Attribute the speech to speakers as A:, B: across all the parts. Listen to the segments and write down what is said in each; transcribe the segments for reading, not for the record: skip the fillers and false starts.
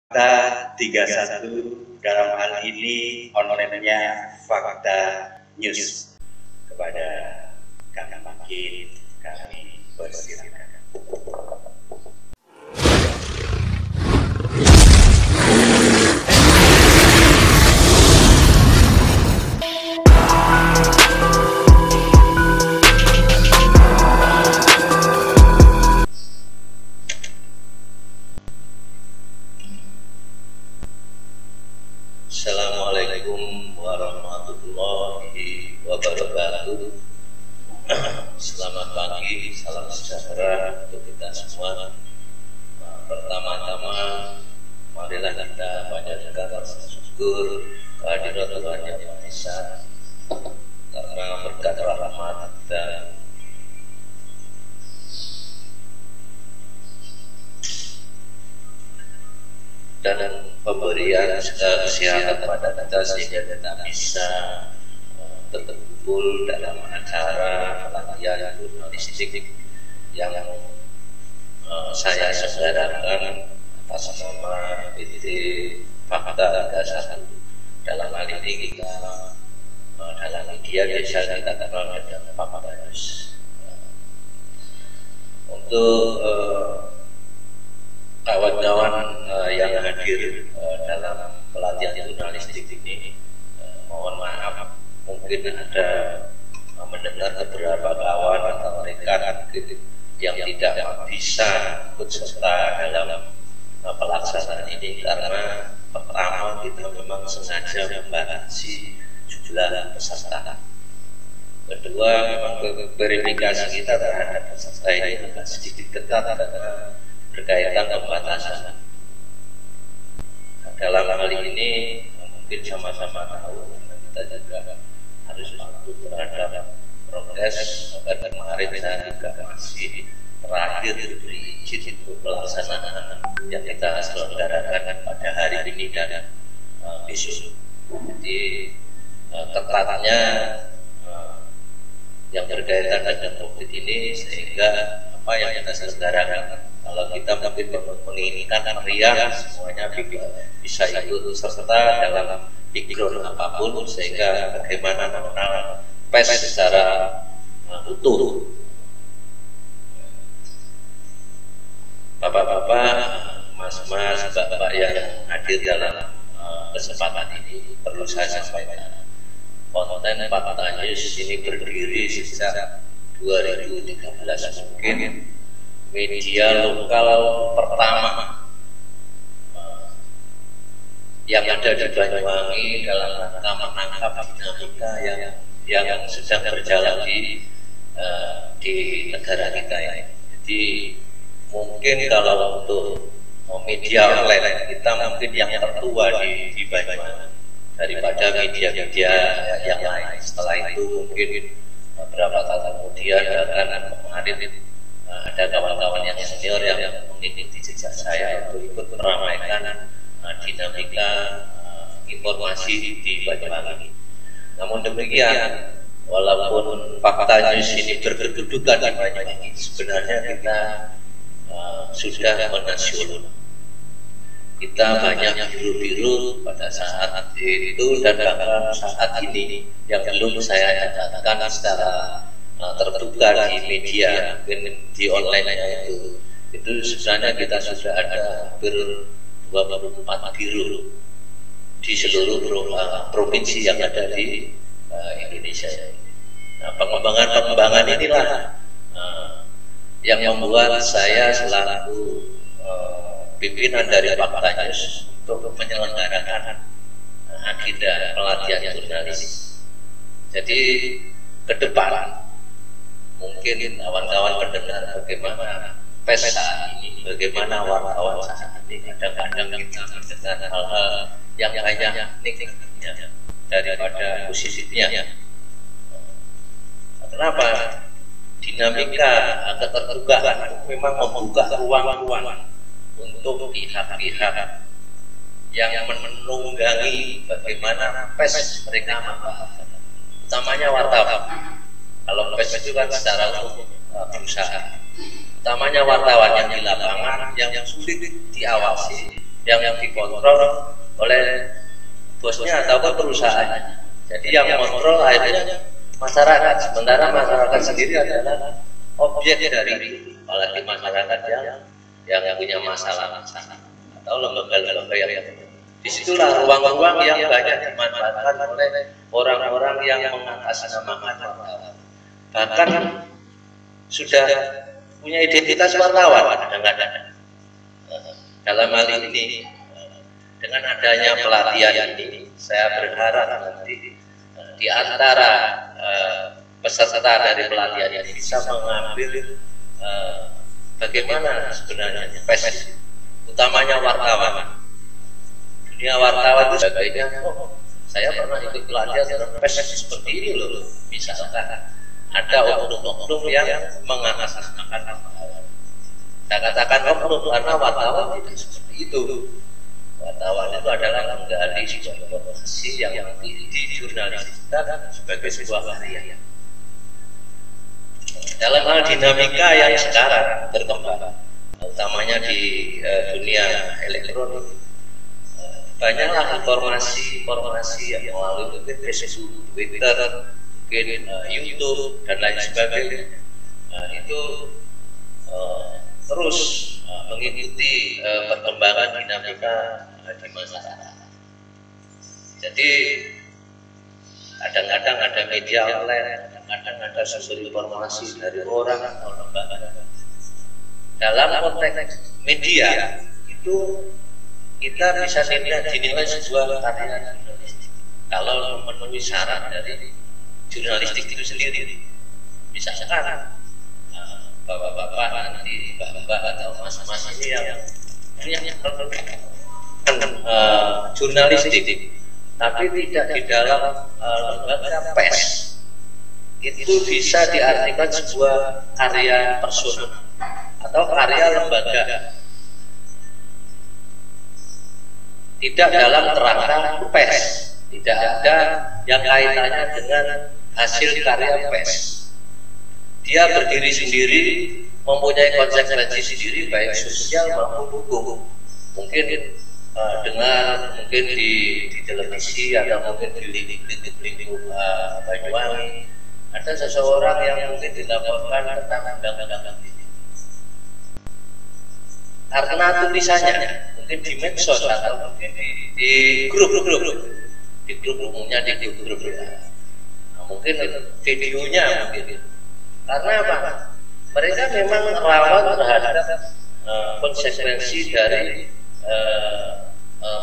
A: Fakta 31 dalam hal ini online-nya Fakta News. Kepada kami makin kami persilakan.
B: Assalamualaikum warahmatullahi wabarakatuh. Selamat pagi, salam sejahtera untuk kita semua. Pertama-tama, marilah kita panjatkan rasa syukur kehadirat Tuhan Yang Maha Esa karena berkat rahmat dan pemberian kesehatan pada kita sehingga kita bisa berkumpul dalam acara pelatihan jurnalistik yang saya selenggarakan atas nama PT Fakta 31. Dalam hal ini kita dalam media biasa kita kenal dengan Fakta News. Untuk kawan-kawan yang hadir dalam pelatihan jurnalistik ini, mohon maaf mungkin ada mendengar beberapa kawan atau rekan yang tidak bisa ikut serta dalam pelaksanaan ini karena pertama kita memang sengaja membatasi jumlah peserta. Kedua, memang verifikasi kita terhadap peserta ini agak sedikit ketat karena berkaitan pembatasan. Dalam hal ini mungkin sama-sama tahu kita juga harus patuh terhadap prokes. Dan kemarin saya juga masih terakhir diberi izin untuk pelaksanaan yang kita selenggarakan pada hari ini dan besok. Jadi ketatnya yang berkaitan dengan COVID ini sehingga apa yang kita selenggarakan, kalau kita mungkin menginginkan meriah, semuanya bisa ikut serta dalam background apapun sehingga bagaimana mengenal PES secara utuh. Bapak-bapak, mas-mas, bapak yang hadir dalam kesempatan ini, perlu saya sampaikan, konten Fakta News ini berdiri sejak 2013 mungkin media lokal pertama yang ada di Banyuwangi dalam rangka menangkap dinamika yang sedang berjalan di negara kita ini. Jadi mungkin kalau untuk media online kita mungkin yang tertua di Banyuwangi daripada media-media yang lain. Setelah itu mungkin beberapa tahun kemudian dan kemarin ada kawan-kawan yang senior yang mengikuti jejak saya untuk ikut meramaikan dinamika informasi di Banyuwangi. Namun demikian, walaupun Fakta News ini berkedudukan di Banyuwangi, sebenarnya kita sudah menasional. Kita banyak biru-biru pada saat itu dan bahkan saat ini yang belum saya nyatakan secara terbuka di media, mungkin di online itu sebenarnya kita sudah ada hampir 24 biru di seluruh provinsi yang ada di Indonesia. Nah, pengembangan inilah yang membuat saya selaku pimpinan dari Fakta News untuk menyelenggarakan agenda pelatihan jurnalis. Jadi ke depan mungkin kawan-kawan mendengar bagaimana PES saat ini, bagaimana wartawan saat ini. Kadang-kadang kita mendengar hal-hal yang hanya negatifnya daripada positifnya. Kenapa? Dinamika keterbukaan memang membuka ruang-ruang untuk pihak-pihak yang menunggangi bagaimana PES mereka membahas, utamanya wartawan. Kalau PES itu kan secara umum perusahaan, utamanya wartawan yang di lapangan yang sulit diawasi, yang dikontrol oleh bosnya atau perusahaan. Jadi yang kontrol akhirnya masyarakat, sementara masyarakat sendiri adalah objek dari itu. Apalagi masyarakat yang punya masalah atau lembaga-lembaga yang disitulah ruang-ruang yang banyak dimanfaatkan oleh orang-orang yang mengatasnamakan wartawan. Bahkan sudah punya identitas wartawan kadang-kadang. Dalam hal ini, dengan adanya pelatihan ini, saya berharap nanti di antara peserta dari pelatihan ini bisa mengambil bagaimana sebenarnya pers, utamanya wartawan. Dunia wartawan itu sebagainya. Oh, saya pernah ikut pelatihan dalam pers seperti ini loh. Misalkan ada oknum-oknum yang mengatasnamakan wartawan. Saya katakan oknum karena wartawan tidak seperti itu. Wartawan itu adalah menggali sebuah informasi yang nanti dijurnalisasikan sebagai sebuah karya. Dalam hal dinamika yang sekarang berkembang, utamanya di dunia elektronik, banyaklah informasi yang melalui Facebook, Twitter, mungkin YouTube dan lain sebagainya. Itu terus mengikuti perkembangan dinamika di masyarakat. Jadi kadang-kadang ada media online, kadang-kadang ada sumber informasi dari orang atau lembaga. Dalam konteks media itu kita bisa dinilai sebuah karya jurnalistik kalau memenuhi syarat dari jurnalistik itu sendiri. Misalkan bapak-bapak nanti, bapak atau mas-mas ini yang jurnalistik, tapi tidak di dalam lembaga pers, itu bisa diartikan sebuah karya personal atau karya lembaga, tidak dalam kerangka pers, tidak ada yang kaitannya dengan hasil karya pers. Dia berdiri sendiri, mempunyai konsekuensi sendiri baik sosial maupun hukum. Mungkin mungkin di televisi atau mungkin di lingkup Banyuwangi ada seseorang yang mungkin dilaporkan tentang undang-undang ini. Karena tulisannya mungkin di medsos atau mungkin di grup umumnya di grup mungkin videonya mungkin. Karena apa? Mereka memang rawan terhadap konsekuensi dari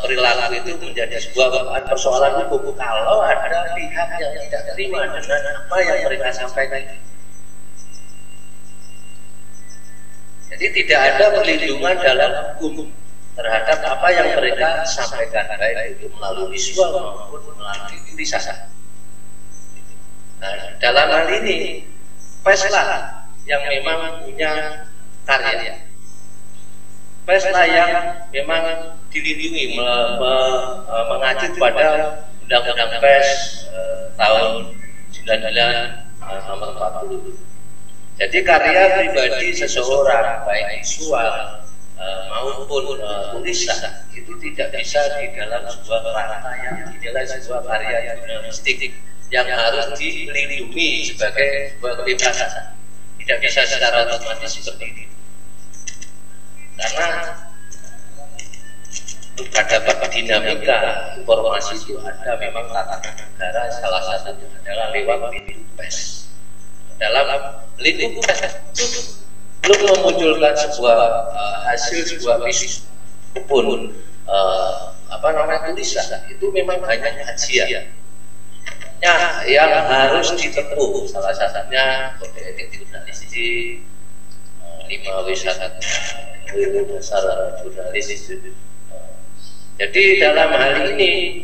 B: perilaku itu menjadi sebuah persoalan hukum kalau ada pihak yang tidak terima dengan apa yang mereka sampaikan. Jadi tidak ada perlindungan dalam hukum terhadap apa yang mereka sampaikan, baik itu melalui visual maupun melalui tulisan. Nah, dalam hal ini pers lah yang memang punya karya, pers lah yang memang dilindungi mengacu pada Undang-Undang Pers tahun 99 nomor 40. Jadi karya pribadi seseorang baik visual maupun tulisan itu tidak bisa di dalam sebuah kerangka yang dinilai sebuah karya jurnalistik yang harus dilindungi sebagai sebuah kebebasan. Tidak bisa secara otomatis seperti ini. Karena pada dinamika informasi itu ada memang tatanan negara, salah satunya adalah lewat pintu pers. Dalam lingkup pers itu belum memunculkan sebuah hasil sebuah isu maupun tulisan itu memang banyak kajian yang harus ditempuh, salah satunya kode etik jurnalistik 5W1 dasar jurnalis. Jadi dalam hal ini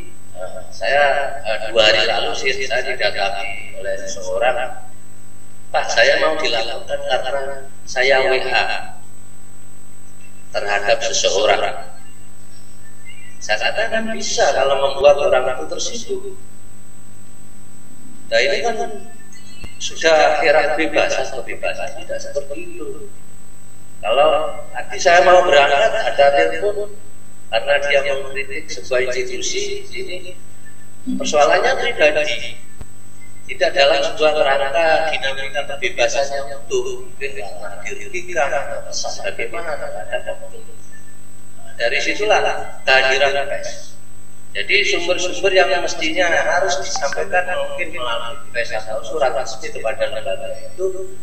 B: saya 2 hari lalu saya didatangi oleh seseorang, Pak, saya mau dilakukan karena saya WA terhadap seseorang. Saya katakan bisa kalau membuat orang itu tersinggung. Nah ini kan sudah era kebebasan tidak seperti itu. Kalau nanti saya mau berangkat ada telepon, karena dia mengkritik sebuah institusi. Ini persoalannya pribadi, tidak dalam sebuah kerangka dinamika kebebasan yang utuh, mungkin karena dirugikan atau bagaimana terhadap itu. Dari situlah kehadiran pers. Jadi sumber-sumber yang mestinya harus disampaikan mungkin melalui pers atau surat resmi kepada negara itu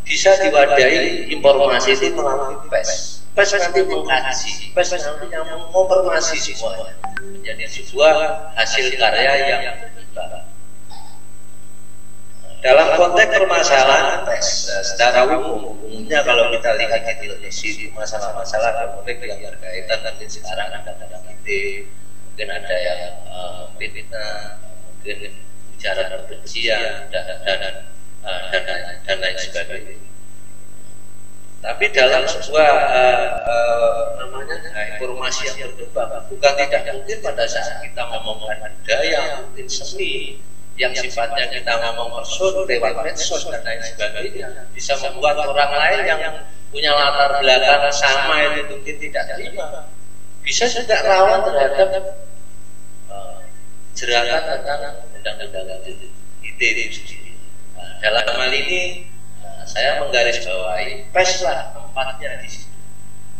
B: bisa diwadahi informasi itu melalui pers. Pers nanti mengkaji, pers nanti yang mengonfirmasi semuanya menjadi sebuah hasil karya yang berimbang. Dalam konteks permasalahan pers secara umumnya kalau kita lihat di televisi masalah-masalah konflik yang berkaitan dengan sekarang ada kritik, mungkin ada yang fitnah, mungkin bicara kebencian dan lain sebagainya. Tapi dalam sebuah informasi yang berkembang, bukan tidak mungkin pada saat kita ngomongkan budaya, mungkin seni yang sifatnya kita ngomong person lewat medsos dan lain sebagainya, bisa membuat orang lain yang punya latar belakang sama itu mungkin tidak terima, bisa juga rawan terhadap jeratan tentang undang-undang ITE itu sendiri. Dalam hal ini saya menggarisbawahi pers lah tempatnya di situ.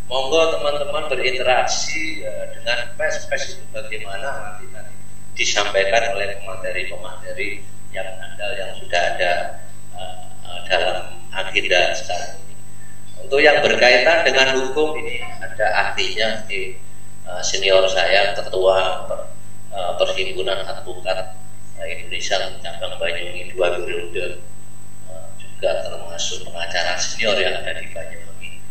B: Monggo teman-teman berinteraksi dengan pers itu bagaimana nanti disampaikan oleh pemateri-pemateri yang andal yang sudah ada dalam agenda sekarang ini. Untuk yang berkaitan dengan hukum ini ada ahlinya di senior saya, ketua Perhimpunan Advokat Indonesia cabang Banyuwangi 2 periode, juga termasuk pengacara senior yang ada di Banyuwangi.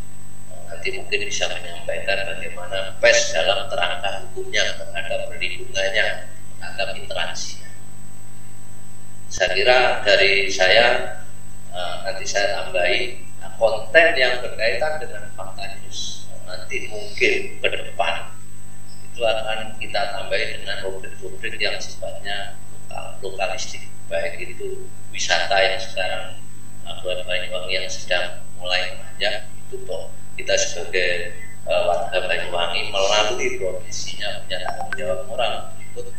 B: Nanti mungkin bisa menyampaikan bagaimana pers dalam kerangka hukumnya terhadap perlindungannya, terhadap interaksinya. Saya kira dari saya nanti saya tambahi konten yang berkaitan dengan fakta news. Nanti mungkin ke depan itu akan kita tambahi dengan rubrik-rubrik yang sifatnya lokalistik, baik itu wisata yang sekarang Banyuwangi yang sedang mulai menanjak, itu toh kita sebagai warga Banyuwangi melalui profesinya punya tanggung jawab moral ikut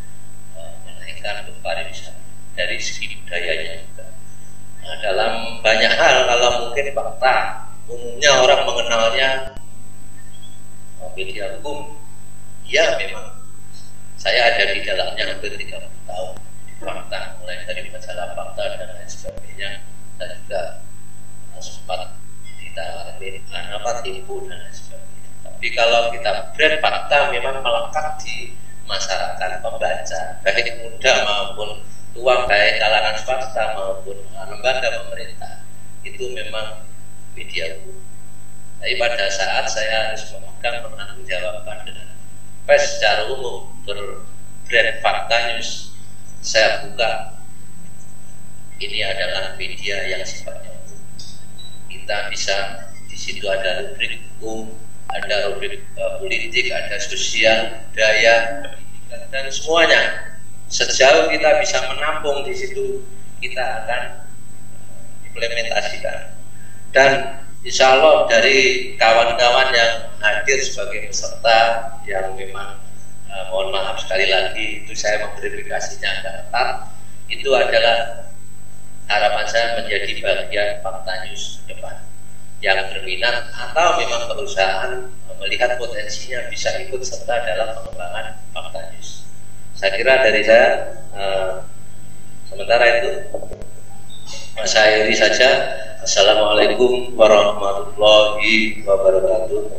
B: menaikkan pariwisata dari segi budayanya juga. Nah, dalam banyak hal kalau mungkin fakta umumnya orang mengenalnya media hukum, ya memang saya ada di dalamnya hampir 30 tahun di fakta, mulai dari masalah fakta dan lain sebagainya. Dan juga sempat ditawari tipu dan lain sebagainya. Tapi kalau kita brand fakta memang melekat di masyarakat pembaca, baik muda maupun tua, baik kalangan swasta maupun lembaga pemerintah, itu memang media hukum. Tapi pada saat saya harus memegang penanggung jawaban dengan pers secara umum berbrand fakta news, saya buka ini adalah media yang sifatnya umum. Kita bisa di situ ada rubrik hukum, ada rubrik politik, ada sosial, budaya, dan semuanya. Sejauh kita bisa menampung di situ, kita akan implementasikan. Dan insya Allah dari kawan-kawan yang hadir sebagai peserta yang memang mohon maaf sekali lagi itu saya memverifikasinya agak ketat, itu adalah harapan saya menjadi bagian fakta news depan yang berminat atau memang perusahaan melihat potensinya bisa ikut serta dalam pengembangan fakta news. Saya kira dari saya sementara itu Mas akhiri saja. Assalamualaikum warahmatullahi wabarakatuh.